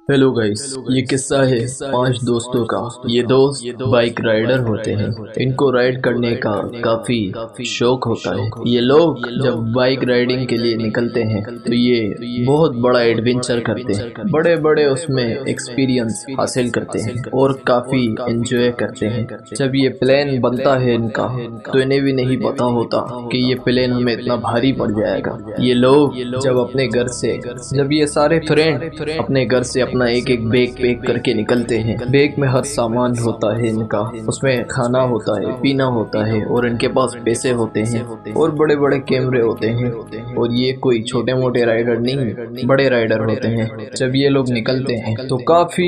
Hello guys, ये किस्सा है 5 दोस्तों का। ये दोस्त बाइक राइडर होते हैं। इनको राइड करने का काफी शौक होता है। ये लोग जब बाइक राइडिंग के लिए निकलते हैं तो ये बहुत बड़ा एडवेंचर करते हैं, बड़े बड़े उसमें एक्सपीरियंस हासिल करते हैं और काफी एंजॉय करते हैं। जब ये प्लान बनता है इनका तो इन्हें भी नहीं पता होता कि ये प्लान हमें इतना भारी पड़ जाएगा। ये लोग जब अपने घर से, जब ये सारे फ्रेंड अपने घर से अपना एक एक बैग पैक करके निकलते हैं। बैग में हर सामान होता है इनका, उसमें खाना होता है, पीना होता है और इनके पास पैसे होते हैं और बड़े बड़े कैमरे होते हैं। और ये कोई छोटे मोटे राइडर नहीं, बड़े राइडर होते हैं। जब ये लोग निकलते हैं तो काफी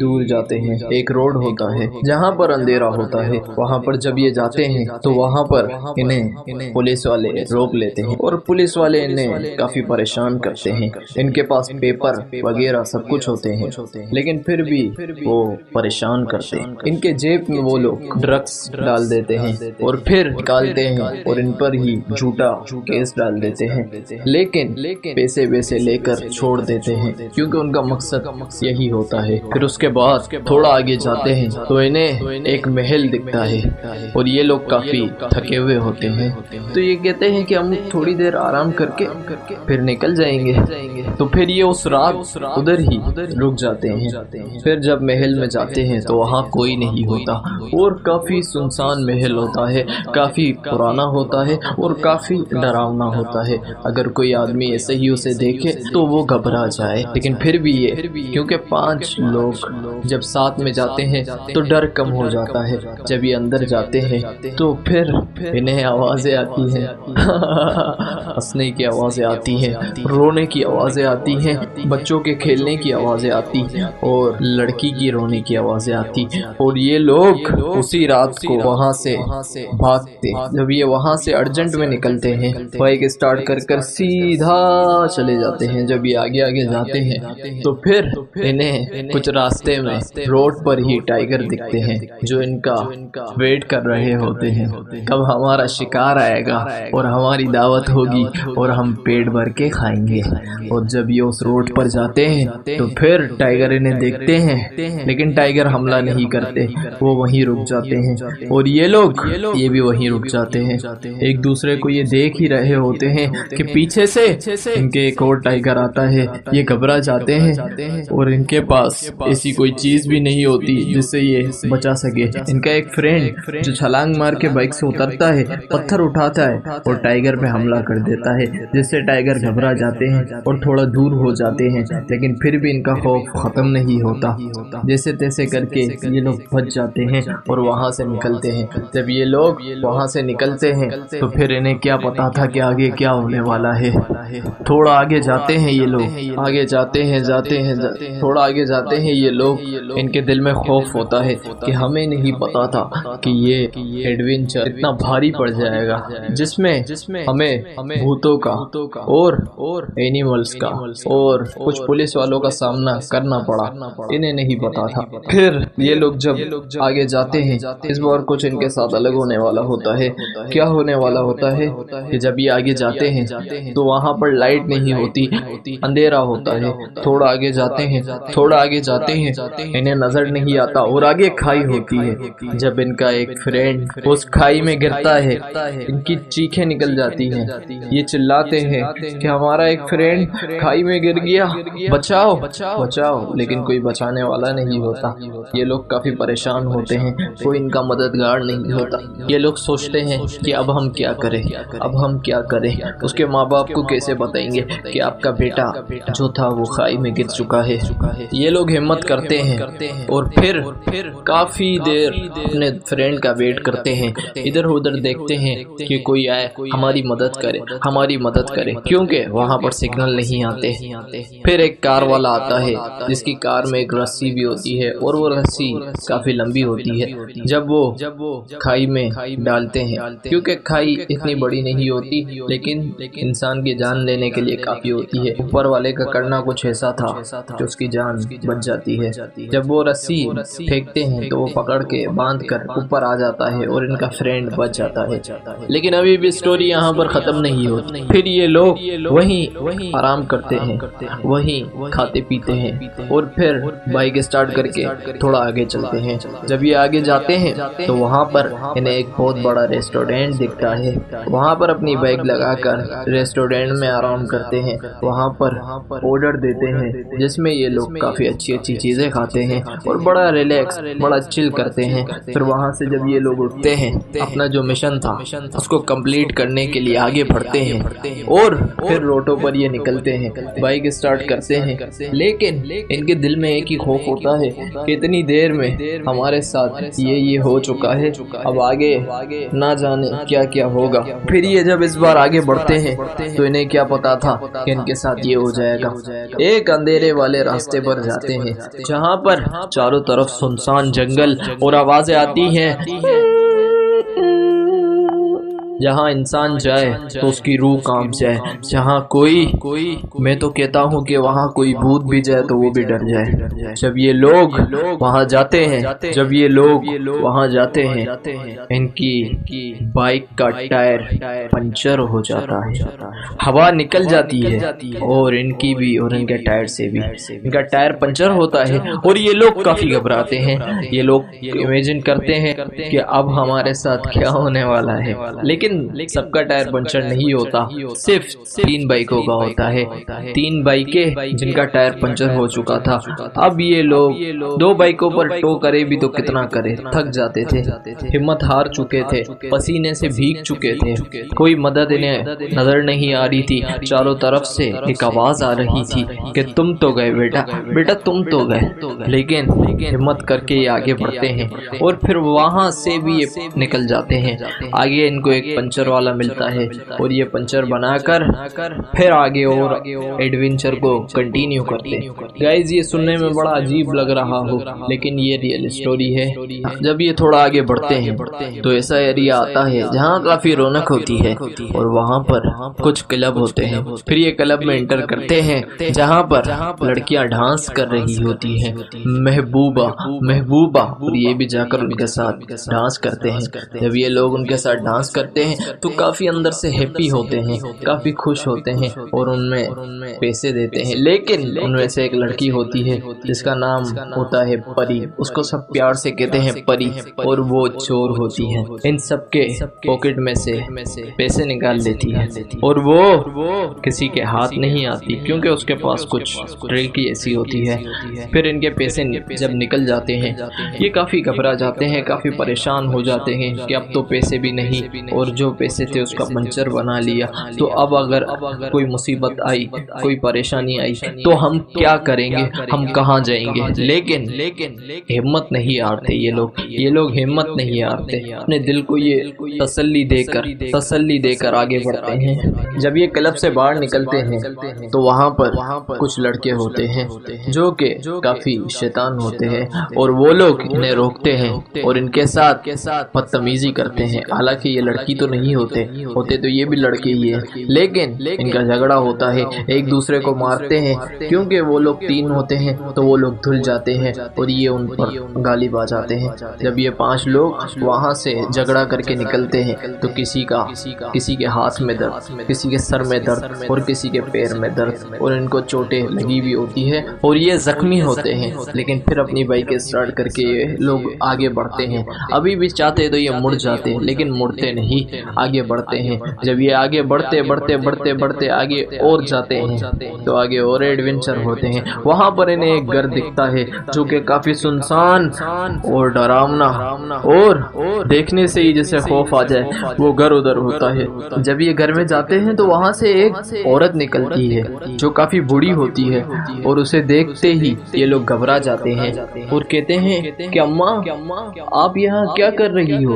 दूर जाते हैं। एक रोड होता है जहाँ पर अंधेरा होता है। वहाँ पर जब ये जाते हैं तो वहाँ पर इन्हें पुलिस वाले रोक लेते हैं और पुलिस वाले इन्हें काफी परेशान करते हैं। इनके पास पेपर वगैरह सब कुछ होते हैं, लेकिन फिर भी वो परेशान करते हैं। इनके जेब में वो लोग ड्रग्स डाल देते हैं और फिर निकालते हैं और इन पर ही झूठा केस डाल देते हैं। लेकिन पैसे वैसे लेकर छोड़ देते हैं क्योंकि उनका मकसद यही होता है। फिर उसके बाद थोड़ा आगे जाते हैं तो इन्हें एक महल दिखता है और ये लोग काफी थके हुए होते हैं। तो ये कहते हैं कि हम थोड़ी देर आराम करके फिर निकल जाएंगे। तो फिर ये उस रात उधर ही रुक जाते हैं। फिर जब महल में जाते हैं तो वहाँ कोई नहीं होता और काफी सुनसान महल होता है, काफी पुराना होता है और काफी डरावना होता है। अगर कोई आदमी ऐसे ही उसे देखे तो वो घबरा जाए। लेकिन फिर भी ये, क्योंकि 5 लोग जब साथ में जाते हैं तो डर कम हो जाता है। जब ये अंदर जाते हैं तो फिर इन्हें आवाजें आती हैं हंसने की आवाजें आती हैं, रोने की आवाजें आती हैं, बच्चों के खेलने की आवाजें आती और लड़की की रोने की आवाजें आती। और ये लोग उसी रात को वहां से भागते। जब ये वहां से अर्जेंट में निकलते हैं, बाइक स्टार्ट कर सीधा चले जाते हैं। जब ये आगे आगे जाते हैं तो फिर इन्हें कुछ रास्ते में रोड पर ही टाइगर दिखते हैं जो इनका वेट कर रहे होते हैं कब हमारा शिकार आएगा और हमारी दावत होगी और हम पेट भर के खाएंगे। और जब ये उस रोड पर जाते हैं तो फिर टाइगर इन्हें देखते हैं, लेकिन टाइगर हमला नहीं करते, वो वहीं रुक जाते हैं और ये लोग ये भी वहीं रुक जाते हैं। एक दूसरे को ये देख ही रहे होते हैं कि पीछे से इनके एक और टाइगर आता है। ये घबरा जाते हैं और इनके पास ऐसी कोई चीज भी नहीं होती जिससे ये बचा सके। इनका एक फ्रेंड जो छलांग मार के बाइक से उतरता है, पत्थर उठाता है और टाइगर पे हमला कर देता है, जिससे टाइगर घबरा जाते हैं और थोड़ा दूर हो जाते हैं। लेकिन फिर भी इनका खौफ खत्म नहीं होता। जैसे तैसे करके ये लोग बच जाते हैं और वहां से निकलते हैं। जब ये लोग वहां से निकलते हैं तो फिर इन्हें क्या पता था कि आगे क्या होने वाला है। थोड़ा आगे जाते हैं ये लोग, आगे जाते हैं थोड़ा आगे जाते हैं ये लोग। इनके दिल में खौफ होता है कि हमें नहीं पता था कि ये एडवेंचर इतना भारी पड़ जाएगा, जिसमें हमें भूतों का और एनिमल्स का और कुछ पुलिस वालों का सामना करना पड़ा। इन्हें नहीं पता था। फिर ये लोग जब आगे जाते हैं, इस बार कुछ इनके साथ अलग होने वाला होता है। क्या होने वाला होता है कि जब ये आगे जाते हैं तो वहाँ पर लाइट नहीं होती, अंधेरा होता है। थोड़ा आगे जाते हैं इन्हें नजर नहीं आता और आगे खाई होती है। जब इनका एक फ्रेंड उस खाई में गिरता है, इनकी चीखें निकल जाती हैं। ये चिल्लाते हैं कि हमारा एक फ्रेंड खाई में गिर गया, बचाओ। लेकिन कोई बचाने वाला नहीं होता। ये लोग काफी परेशान होते हैं, कोई इनका मददगार नहीं होता। ये लोग सोचते हैं कि अब हम क्या करें। उसके माँ बाप को कैसे बताएंगे कि आपका बेटा जो था वो खाई में गिर चुका है। ये लोग हिम्मत करते हैं और फिर काफी देर अपने फ्रेंड का वेट करते हैं। इधर उधर देखते हैं कि कोई आए हमारी मदद करे, क्योंकि वहाँ पर सिग्नल नहीं आते। फिर एक कार वाला आता है जिसकी कार में एक रस्सी भी होती है और वो रस्सी काफी लंबी होती है। जब वो खाई में डालते हैं, क्योंकि खाई इतनी बड़ी नहीं होती लेकिन इंसान की जान लेने के लिए काफी होती है। ऊपर वाले का करना कुछ ऐसा था कि उसकी जान बच जाती है। जब वो रस्सी फेंकते हैं तो वो पकड़ के बांध कर ऊपर आ जाता है और इनका फ्रेंड बच जाता है। लेकिन अभी भी स्टोरी यहाँ पर खत्म नहीं होती। फिर ये लोग वहीं आराम करते हैं, वहीं खाते पीते हैं और फिर बाइक स्टार्ट करके थोड़ा आगे चलते हैं। जब ये आगे जाते हैं तो वहाँ पर इन्हें एक बहुत बड़ा रेस्टोरेंट दिखता है। वहाँ पर अपनी बाइक लगाकर रेस्टोरेंट में आराम करते हैं। वहाँ पर ऑर्डर देते हैं जिसमें ये लोग काफ़ी अच्छी अच्छी चीज़ें खाते हैं और बड़ा रिलैक्स, बड़ा चिल करते हैं। फिर वहाँ से जब ये लोग उठते हैं, अपना जो मिशन था उसको कंप्लीट करने के लिए आगे बढ़ते हैं और फिर रोडों पर ये निकलते हैं, बाइक स्टार्ट करते हैं। लेकिन इनके दिल में एक ही खौफ होता है कि इतनी देर में हमारे साथ ये हो चुका है, अब आगे ना जाने क्या क्या होगा। फिर ये जब इस बार आगे बढ़ते हैं तो इन्हें क्या पता था कि इनके साथ ये हो जाएगा। एक अंधेरे वाले रास्ते पर जाते हैं जहाँ पर चारों तरफ सुनसान जंगल और आवाजें आती हैं। जहाँ इंसान जाए तो उसकी रूह कांप जाए, जहाँ कोई मैं तो कहता हूँ कि वहाँ कोई भूत भी जाए तो वो भी डर जाए। जब ये लोग वहाँ जाते हैं, इनकी बाइक का टायर पंचर हो जाता है, हवा निकल जाती है और इनकी भी और इनके टायर से भी इनका टायर पंचर होता है और ये लोग काफी घबराते हैं। ये लोग इमेजिन करते हैं कि अब हमारे साथ क्या होने वाला है, लेकिन सबका टायर पंचर नहीं होता, सिर्फ 3 बाइकों का होता है। 3 बाइकें जिनका टायर पंचर हो चुका था। अब ये लोग 2 बाइकों पर टो करे भी तो कितना करे, थक जाते थे, हिम्मत हार चुके थे, पसीने से भीग चुके थे, कोई मदद इन्हें नजर नहीं आ रही थी। चारों तरफ से एक आवाज आ रही थी कि तुम तो गए बेटा तुम तो गए। लेकिन हिम्मत करके ये आगे बढ़ते हैं और फिर वहां से भी ये निकल जाते हैं। आगे इनको एक पंचर वाला मिलता है और ये पंचर बनाकर फिर आगे और एडवेंचर को कंटिन्यू करते हैं। गाइज ये सुनने में बड़ा अजीब लग रहा हो लेकिन ये रियल स्टोरी है। जब ये थोड़ा आगे बढ़ते हैं तो ऐसा एरिया आता है जहाँ काफी रौनक होती है और वहाँ पर कुछ क्लब होते हैं। फिर ये क्लब में एंटर करते हैं जहाँ पर लड़कियां डांस कर रही होती हैं, महबूबा, और ये भी जाकर उनके साथ डांस करते हैं। जब ये लोग उनके साथ डांस करते हैं तो काफी अंदर से हैप्पी होते हैं, काफी खुश होते हैं और उनमें पैसे देते हैं। लेकिन उनमें से एक लड़की होती है जिसका नाम होता है परी, उसको सब प्यार से कहते हैं परी, और वो चोर होती है। इन सबके पॉकेट में से पैसे निकाल लेती है और वो किसी के हाथ नहीं आती क्योंकि उसके पास कुछ ट्रिक ऐसी होती है। फिर इनके पैसे जब निकल जाते हैं ये काफी घबरा जाते हैं, काफी परेशान हो जाते हैं कि अब तो पैसे भी नहीं और जो पैसे थे उसका पंचर बना लिया, तो अब अगर कोई मुसीबत आई, कोई परेशानी आई तो हम क्या करेंगे, हम कहाँ जाएंगे। लेकिन हिम्मत नहीं हारते ये लोग हिम्मत नहीं हारते, अपने दिल को ये तसल्ली देकर आगे बढ़ते हैं। जब ये क्लब से बाहर निकलते हैं तो वहाँ पर कुछ लड़के होते हैं जो कि काफी शैतान होते हैं और वो लोग इन्हें रोकते हैं और इनके साथ बदतमीजी करते हैं। हालांकि ये लड़की तो नहीं होते तो ये भी लड़के ही है, लेकिन इनका झगड़ा होता है, एक दूसरे को मारते हैं क्योंकि वो लोग 3 होते हैं तो वो लोग धुल जाते हैं और ये उन पर गाली बजाते हैं। जब ये 5 लोग वहाँ से झगड़ा करके निकलते हैं तो किसी के हाथ में दर्द, किसी के सर में दर्द और किसी के पैर में दर्द और इनको चोटें लगी भी होती है और ये जख्मी होते हैं। लेकिन फिर अपनी बाइक स्टार्ट करके ये लोग आगे बढ़ते हैं। अभी भी चाहते तो ये मुड़ जाते हैं लेकिन मुड़ते नहीं, आगे बढ़ते हैं। जब ये आगे बढ़ते आगे और जाते हैं तो आगे और एडवेंचर होते हैं। वहाँ पर इन्हें एक घर दिखता है जो कि काफी सुनसान और डरावना और देखने से ही जैसे खौफ आ जाए, वो घर उधर होता है। जब ये घर में जाते हैं तो वहाँ से एक औरत निकलती है जो काफी बूढ़ी होती है और उसे देखते ही ये लोग घबरा जाते हैं और कहते हैं कि अम्मा आप यहाँ क्या कर रही हो।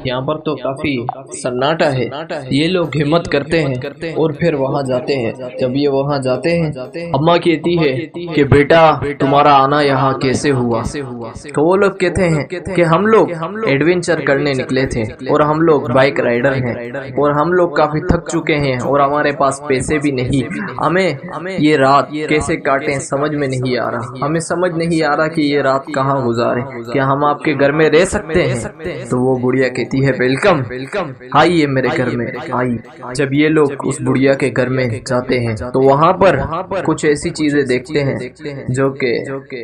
यहाँ पर तो काफी सन्नाटा है। ये लोग हिम्मत करते हैं और फिर वहाँ जाते हैं। जब ये वहाँ जाते हैं अम्मा कहती है कि बेटा तुम्हारा आना यहाँ कैसे हुआ। तो वो लोग कहते हैं कि हम लोग एडवेंचर करने निकले थे और हम लोग बाइक राइडर हैं और हम लोग काफी थक चुके हैं और हमारे पास पैसे भी नहीं, हमें ये रात कैसे काटें समझ में नहीं आ रहा, हमें समझ नहीं आ रहा कि ये रात कहाँ गुजारें, क्या हम आपके घर में रह सकते हैं। तो वो बुढ़िया कहती है वेलकम, आई ये मेरे घर में आई। जब ये लोग उस बुढ़िया के घर में जाते हैं तो वहाँ पर कुछ ऐसी चीजें देखते हैं जो कि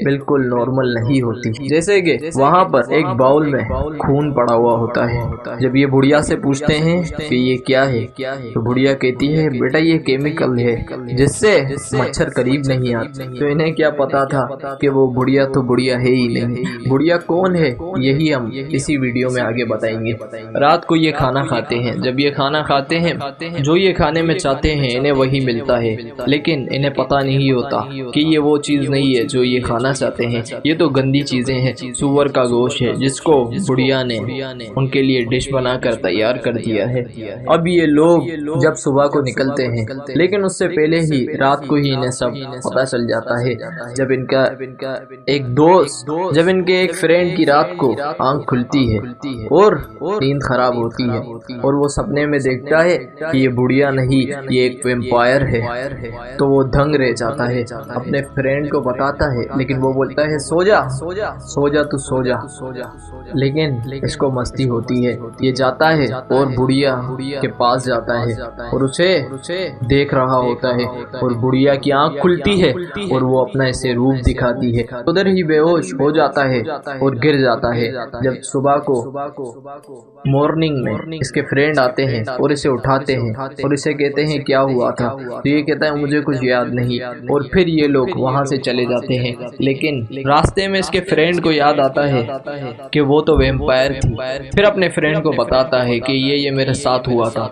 बिल्कुल नॉर्मल नहीं होती। जैसे कि वहाँ पर एक बाउल में खून पड़ा हुआ होता है। जब ये बुढ़िया से पूछते हैं कि ये क्या है तो बुढ़िया कहती है बेटा ये केमिकल है जिससे मच्छर करीब नहीं आते। तो इन्हें क्या पता था कि वो बुढ़िया तो बुढ़िया है ही नहीं। बुढ़िया कौन है यही हम इसी वीडियो में आगे बताएंगे। रात को ये खाना खाते हैं। जब ये खाना खाते हैं जो ये खाने में चाहते हैं इन्हें वही मिलता है, लेकिन इन्हें पता नहीं होता कि ये वो चीज नहीं है जो ये खाना चाहते हैं। ये तो गंदी चीजें हैं, सुअर का गोश्त है जिसको बुढ़िया ने उनके लिए डिश बनाकर तैयार कर दिया है। अब ये लोग जब सुबह को निकलते हैं, लेकिन उससे पहले ही रात को ही इन्हें सब पता चल जाता है। जब इनका एक दोस्त, जब इनके एक फ्रेंड की रात को आंख खुलती है और नींद खराब होती है और वो सपने में देखता है कि ये बुढ़िया नहीं ये एक वैम्पायर है, तो वो दंग रह जाता है। अपने फ्रेंड को बताता है लेकिन वो बोलता है सो जा तू सो जा। लेकिन इसको मस्ती होती है। ये जाता है और बुढ़िया के पास जाता है और उसे देख रहा होता है और बुढ़िया की आंख खुलती है और वो अपना इसे रूप दिखाती है। उधर ही बेहोश हो जाता है और गिर जाता है। जब सुबह को मॉर्निंग में इसके फ्रेंड आते हैं और इसे उठाते हैं और इसे कहते हैं क्या हुआ था, तो ये कहता है मुझे कुछ याद नहीं। और फिर ये लोग वहाँ से चले जाते हैं, लेकिन रास्ते में इसके फ्रेंड को याद आता है कि वो तो वैम्पायर थी। फिर अपने फ्रेंड को बताता है कि ये मेरे साथ हुआ था।